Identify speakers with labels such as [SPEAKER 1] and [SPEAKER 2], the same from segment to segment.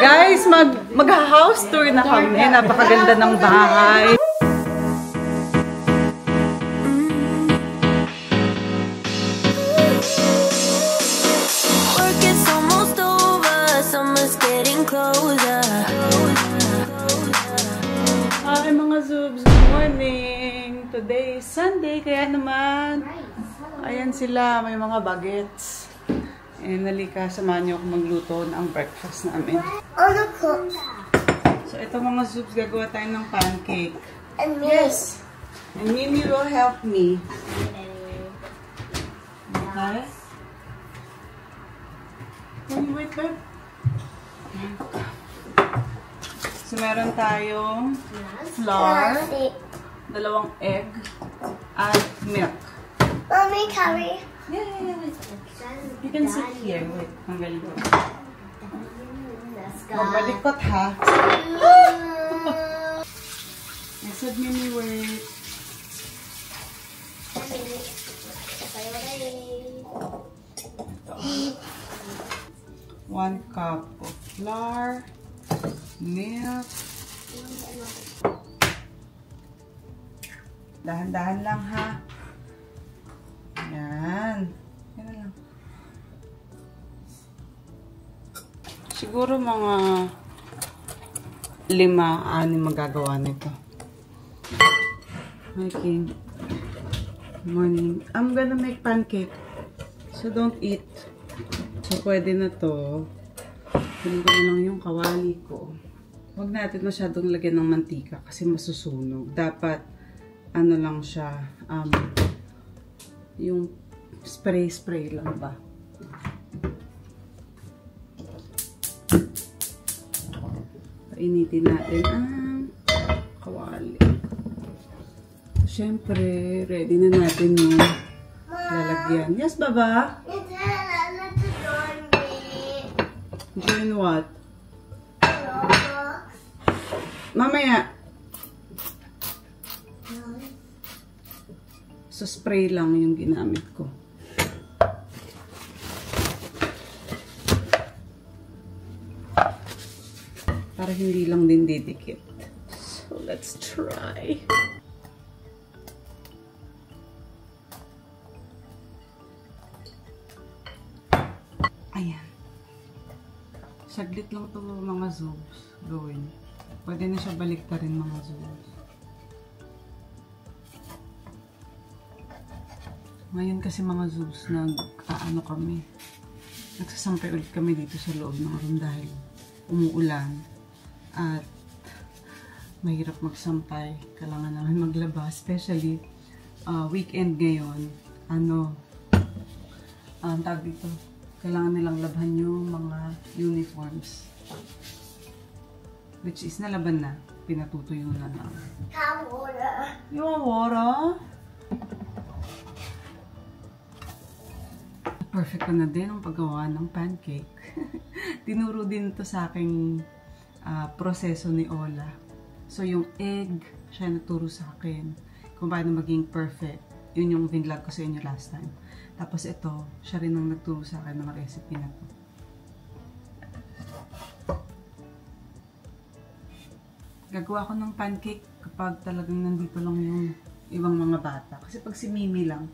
[SPEAKER 1] Guys, mag-house tour na kami. Napakaganda ng bahay. Hi mga Zoobs, good morning! Today is Sunday, kaya naman ayan sila, may mga bagets. Nalika, samahan niyo ako magluto ng breakfast namin. So ito mga Zoobs, gagawa tayo ng pancake.
[SPEAKER 2] And me.
[SPEAKER 1] Yes! And Mimi will help me. Okay? Wait, babe. So, meron tayong flour, 2 egg, at milk.
[SPEAKER 2] Mommy, carry.
[SPEAKER 1] Yeah. You can sit here. Wait, magalikot.
[SPEAKER 2] Let's go.
[SPEAKER 1] Magalikot, ha? I said, Mimi, wait. Ito. 1 cup of flour. Milk. Dahan-dahan lang, ha? Yan. Yan lang. Siguro mga 5-6 magagawa nito. Making morning. I'm gonna make pancake. So don't eat. So pwede na to. Kunin ko na lang yung kawali ko. Huwag natin masyadong lagyan ng mantika kasi masusunog. Dapat, ano lang siya, yung spray lang ba. Painitin natin ang kawali. Siyempre, ready na natin yung lalagyan. Yes, Baba? Join what? Mamaya. So, spray lang yung ginamit ko. Para hindi lang din didikit. So, let's try. Ayan. Saglit lang ito mga Zoobs gawin. Pwede na siya baliktarin mga Zoobs. Ngayon kasi mga Zoobs nagsasampay ulit kami dito sa loob ng room dahil umuulan at mahirap magsampay. Kailangan namin maglaba, especially weekend ngayon. Tawag dito, kailangan nilang labhan yung mga uniforms. Which is nalaban na. Pinatutuyo na lang.
[SPEAKER 2] Water.
[SPEAKER 1] You want water? Perfect na din ang paggawa ng pancake. Tinuro din ito sa aking proseso ni Ola. So yung egg, siya naturo sa akin kung paano maging perfect. Yun yung vinlog ko sa inyo last time. Tapos ito, siya rin ang nagturo sa akin ng recipe na to. Gagawa ko ng pancake kapag talagang nandito lang yung ibang mga bata. Kasi pag si Mimi lang,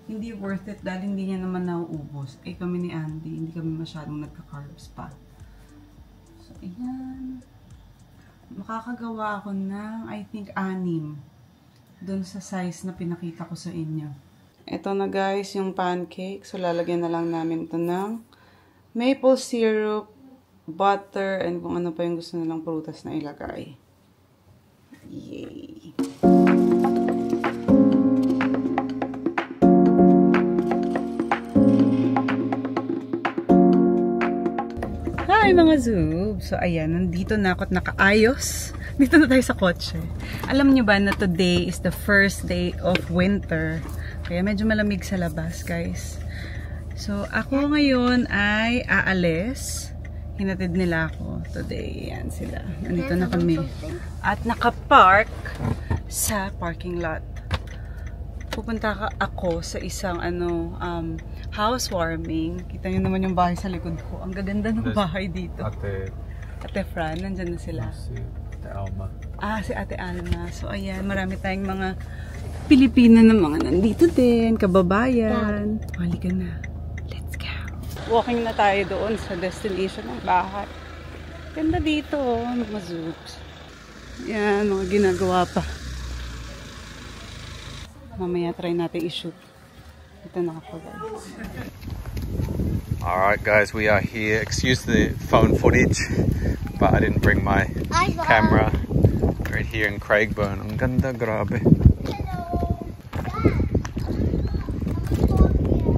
[SPEAKER 1] hindi worth it dahil hindi niya naman nauubos. Eh kami ni Andy, hindi kami masyadong nagka-carbs pa. So, ayan. Makakagawa ako ng, I think, 6. Doon sa size na pinakita ko sa inyo. Ito na guys, yung pancake. So, lalagyan na lang namin ito ng maple syrup, butter, and kung ano pa yung gusto nilang prutas na ilagay. Yay! Hi mga Zoobs! So ayan, nandito na ako at nakaayos. Dito na tayo sa kotse. Alam niyo ba na today is the first day of winter. Kaya medyo malamig sa labas guys. So ako ngayon ay aalis. Hinatid nila ako today. Yan sila. Nandito na kami. At nakapark sa parking lot. Pupunta ako sa isang housewarming. Kita nyo naman yung bahay sa likod ko. Ang gaganda ng bahay dito.
[SPEAKER 3] Ate,
[SPEAKER 1] Ate Fran, nandyan na sila.
[SPEAKER 3] Si Ate Alma.
[SPEAKER 1] Si Ate Alma. So, ayan, marami tayong mga Pilipino na mga nandito din, kababayan. Halika na. Let's go. Walking na tayo doon sa destination ng bahay. Ganda dito, mga zoos. Yan, mga ginagawa pa. Mamaya try natin i-shoot. Ito na ako, guys.
[SPEAKER 3] Alright guys, we are here. Excuse the phone footage, but I didn't bring my camera. Right here in Craigburn. Ang ganda, grabe.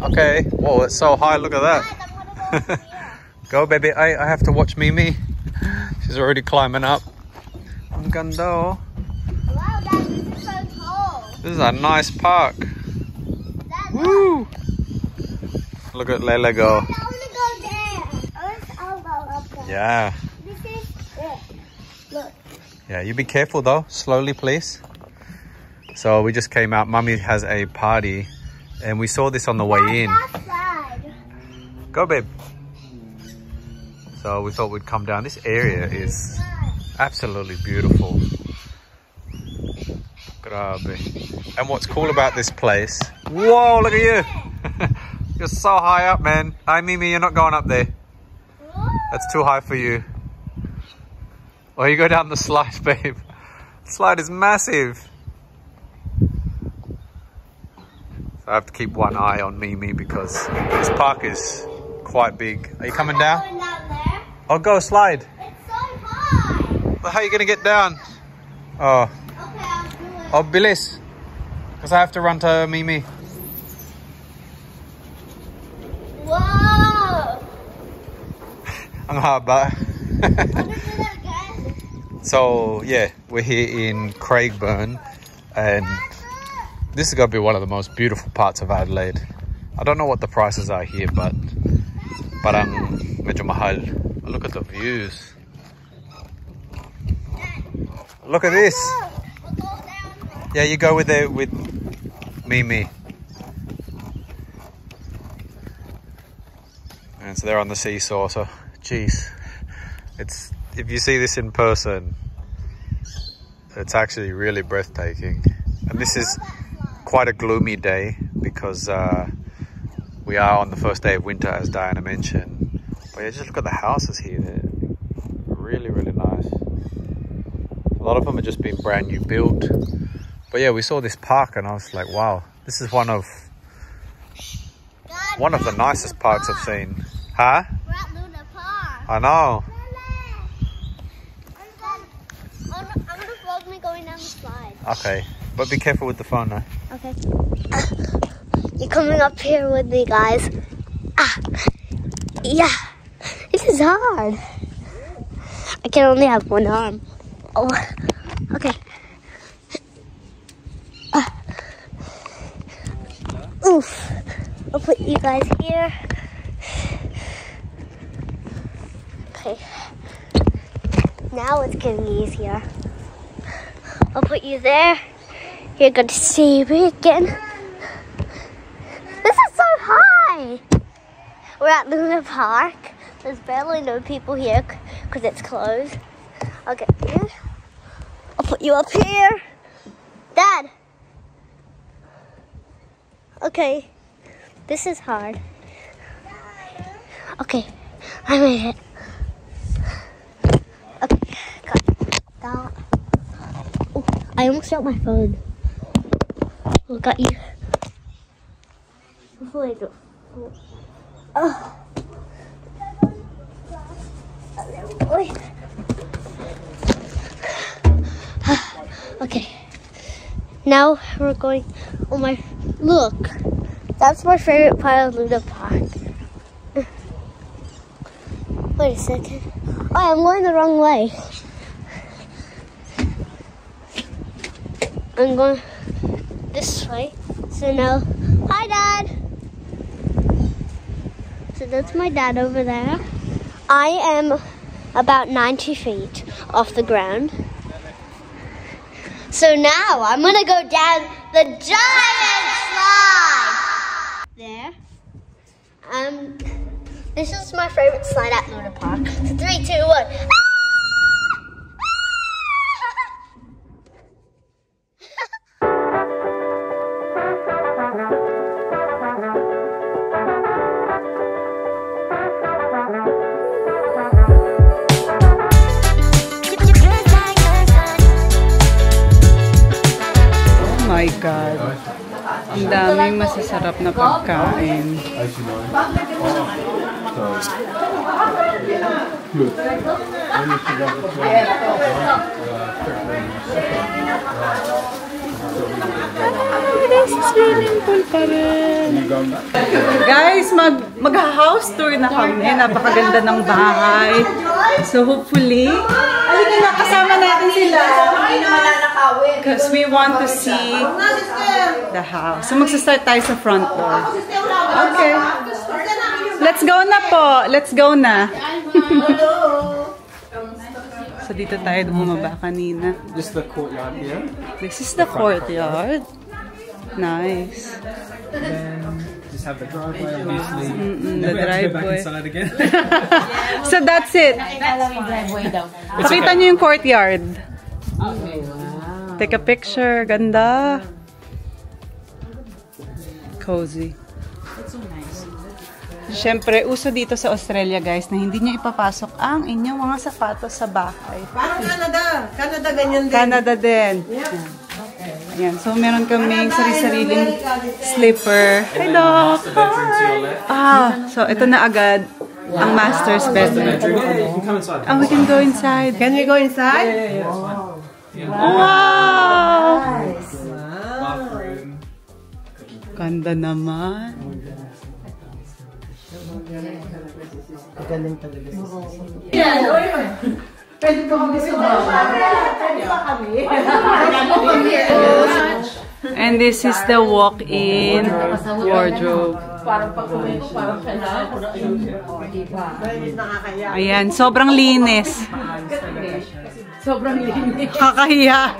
[SPEAKER 3] Okay, whoa, it's so high, look at that. Go baby, I have to watch Mimi. She's already climbing up. Ang ganda, oh.
[SPEAKER 2] Wow, Dad, this is so tall.
[SPEAKER 3] This is a nice park.
[SPEAKER 2] Dad,
[SPEAKER 3] Woo! Look at Lele go.
[SPEAKER 2] I want to go there. I'll go up there.
[SPEAKER 3] Yeah.
[SPEAKER 2] This is it. Look.
[SPEAKER 3] Yeah, you be careful though. Slowly, please. So we just came out. Mummy has a party, and we saw this on the way in.
[SPEAKER 2] Outside.
[SPEAKER 3] Go, babe. So we thought we'd come down. This area is absolutely beautiful. Grabe. And what's cool about this place? Whoa! Look at you. You're so high up, man. Hi, Mimi. You're not going up there. That's too high for you. Or you go down the slide, babe. The slide is massive. So I have to keep one eye on Mimi because this park is quite big. Are you coming down?
[SPEAKER 2] Going down there.
[SPEAKER 3] Oh, go slide.
[SPEAKER 2] It's so high.
[SPEAKER 3] Well, how are you going to get down? Oh,
[SPEAKER 2] Okay, I'll do it.
[SPEAKER 3] oh, bilis. Because I have to run to Mimi.
[SPEAKER 2] Whoa.
[SPEAKER 3] Ang haba.
[SPEAKER 2] I'm gonna do that again.
[SPEAKER 3] So, yeah, we're here in Craigburn. And this is going to be one of the most beautiful parts of Adelaide. I don't know what the prices are here, but parang medyo mahal. Look at the views. Look at this.
[SPEAKER 2] We'll go down.
[SPEAKER 3] Yeah, you go with Mimi. And so they're on the seesaw. So, geez, it's if you see this in person, it's actually really breathtaking. And this is quite a gloomy day because we are on the first day of winter, as Diana mentioned. But yeah, just look at the houses here. They're really, really nice. A lot of them have just been brand new built. But yeah, we saw this park and I was like, wow, this is one of the nicest parks I've seen. Huh?
[SPEAKER 2] We're at Luna Park.
[SPEAKER 3] I know.
[SPEAKER 2] I'm gonna vlog me going down the slide.
[SPEAKER 3] Okay, but be careful with the phone now.
[SPEAKER 2] Okay. You're coming up here with me, guys. Yeah. This is hard. I can only have one arm. Oh. Okay. Oof. I'll put you guys here. Okay. Now it's getting easier. I'll put you there. You're going to see me again. This is so high. We're at Luna Park. There's barely no people here because it's closed. I'll get you. I'll put you up here. Dad. Okay. This is hard. Okay. I made it. Okay. Got that. Oh, I almost dropped my phone. Oh, got you. Before I go. Oh. Okay. Now we're going. Oh my! Look, that's my favorite part of Luna Park. Wait a second. Oh, I'm going the wrong way. I'm going this way. So now, hi, Dad. So that's my dad over there. I am about 90 feet off the ground. So now I'm gonna go down the giant slide. There. This is my favorite slide at Luna Park. 3, 2, 1.
[SPEAKER 1] Ang daming masasarap na pagkain. Swimming pool pa rin. Guys, mag-house tour na kami. Napakaganda ng bahay. So hopefully, kasama natin sila. Because we want to see the house. So magsa-start tayo sa front door. Okay. Let's go na po. Let's go na. So dito tayo bumaba kanina.
[SPEAKER 4] Just the courtyard here.
[SPEAKER 1] This is the courtyard. Nice.
[SPEAKER 4] Then just have the driveway, obviously.
[SPEAKER 1] The
[SPEAKER 4] Never have to go back
[SPEAKER 1] driveway.
[SPEAKER 4] inside again.
[SPEAKER 1] So that's it. Pakita niyo yung courtyard. Take a picture. Ganda. Cozy. Siyempre, uso dito sa Australia, guys, na hindi niyo ipapasok ang inyong mga sapatos sa bahay.
[SPEAKER 5] Parang Canada. Canada ganyan din.
[SPEAKER 1] Canada din. Ayan. So, meron kaming sarili-sariling slipper. Hi, Doc! So, ito na agad ang master's bedroom.
[SPEAKER 4] You can come inside.
[SPEAKER 1] Oh, we can go inside.
[SPEAKER 5] Can we go inside?
[SPEAKER 1] Wow!
[SPEAKER 4] Bathroom.
[SPEAKER 1] Ganda naman.
[SPEAKER 5] Galing talaga.
[SPEAKER 1] And this is the walk-in wardrobe. Ayan, sobrang linis.
[SPEAKER 6] Sobrang linis.
[SPEAKER 1] Kakahiya.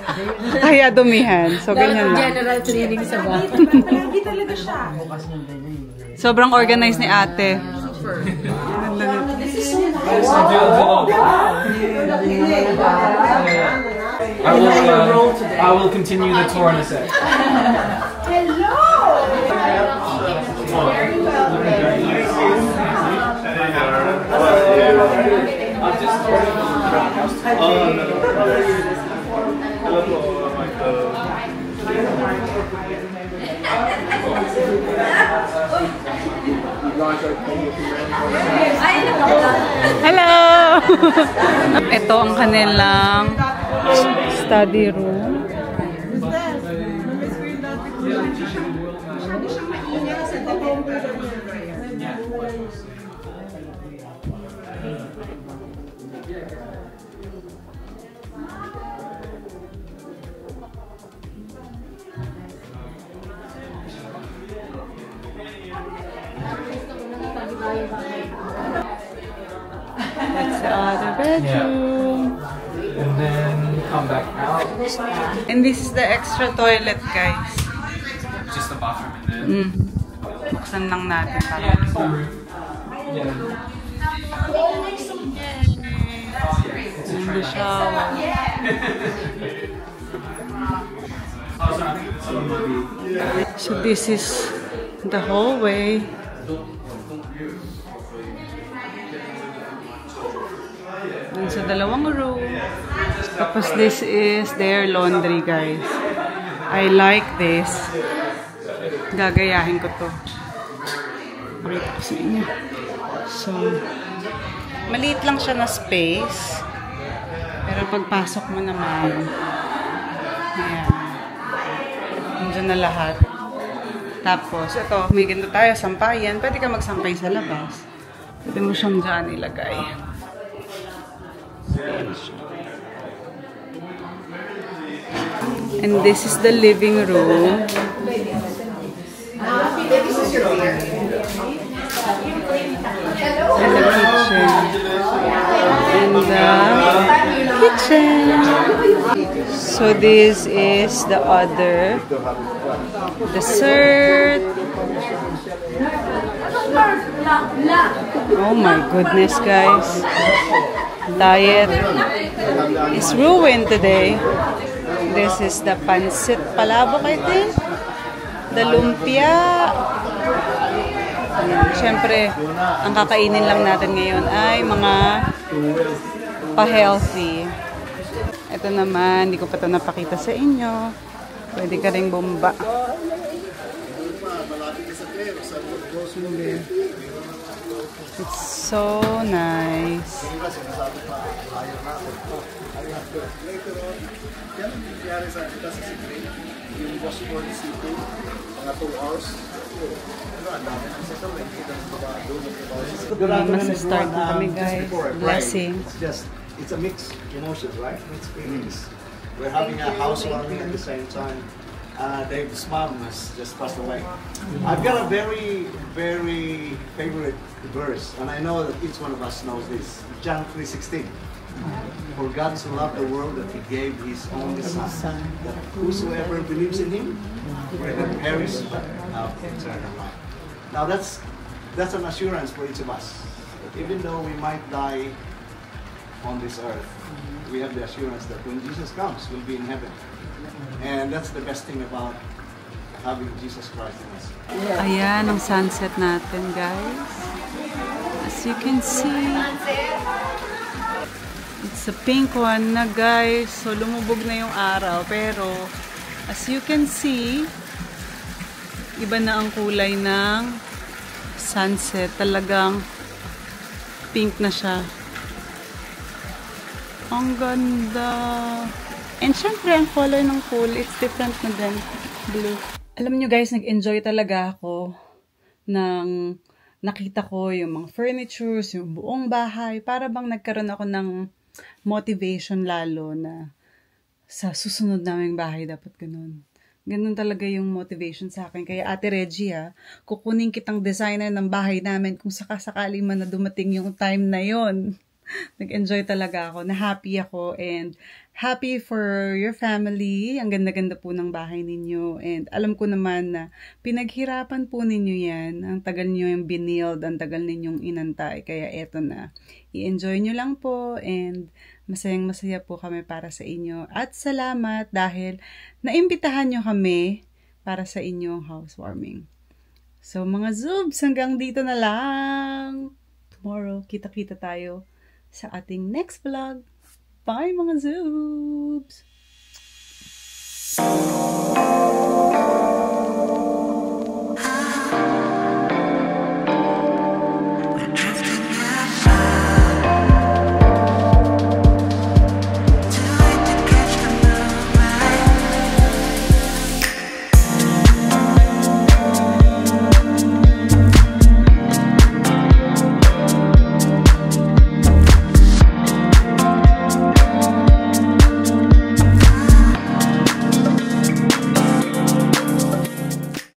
[SPEAKER 1] Kaya dumihan. So, ganyan lang.
[SPEAKER 6] General cleaning sa bahay.
[SPEAKER 5] Hindi talaga siya.
[SPEAKER 1] Sobrang organized ni ate.
[SPEAKER 4] I will continue the tour in a sec.
[SPEAKER 1] Hello! Ito ang kanilang study room. That's the other bedroom.
[SPEAKER 4] And then come back out.
[SPEAKER 1] And this is the extra toilet, guys.
[SPEAKER 4] Just the bathroom in there.
[SPEAKER 1] Buksan lang natin para.
[SPEAKER 4] Yeah.
[SPEAKER 1] In the shower. So this is the hallway. Dun sa dalawang room. Tapos this is their laundry, guys. I like this. Gagayahin ko to. Pakita ko sa inyo. So, maliit lang siya na space. Pero pagpasok mo naman, ayan. Nandiyan na lahat. Tapos, ito, may ganito tayo, sampayan. Pwede ka magsampay sa labas. Pwede mo siyang dyan ilagay. And this is the living room. And the kitchen. And the kitchen. So this is the other dessert. Oh my goodness, guys. Diet is ruined today. This is the pancit palabok, I think. The lumpia. Siyempre, ang kakainin lang natin ngayon ay mga pa-healthy. Ito naman, hindi ko pa ito napakita sa inyo. Pwede ka rin bumba. watching there. It's so nice. Start na kami, guys. Blessing.
[SPEAKER 6] It's a mixed emotions, right? Mixed feelings. We're having a housewarming at the same time. Dave's mom has just passed away. I've got a very, very favorite verse, and I know that each one of us knows this. John 3:16. For God so loved the world that He gave His only Son, that whosoever believes in Him will not perish but have eternal life. Now that's an assurance for each of us. That even though we might die on this earth, we have the assurance that when Jesus comes, we'll be in heaven. And that's the best thing about having Jesus Christ in us.
[SPEAKER 1] Ayan ang sunset natin, guys. As you can see, it's a pink one na, guys. So lumubog na yung araw. Pero as you can see, iba na ang kulay ng sunset. Talagang pink na siya. Ang ganda. And syempre, ang color ng pool, it's different na din. Blue. Alam nyo guys, nag-enjoy talaga ako ng nakita ko yung mga furnitures, yung buong bahay. Para bang nagkaroon ako ng motivation lalo na sa susunod naming bahay dapat ganun. Ganun talaga yung motivation sa akin. Kaya Ate Reggie, kukunin kitang designer ng bahay namin kung sakasakali man na dumating yung time na yon. Nag-enjoy talaga ako, na happy ako, and happy for your family. Ang ganda-ganda po ng bahay ninyo, and alam ko naman na pinaghirapan po ninyo yan. Ang tagal nyo yung binild, ang tagal ninyong inantay, kaya eto na. I-enjoy nyo lang po, and masayang-masaya po kami para sa inyo. At salamat dahil naimbitahan nyo kami para sa inyong housewarming. So mga Zoobs, hanggang dito na lang. Tomorrow, kita-kita tayo sa ating next vlog. Bye mga Zoobs!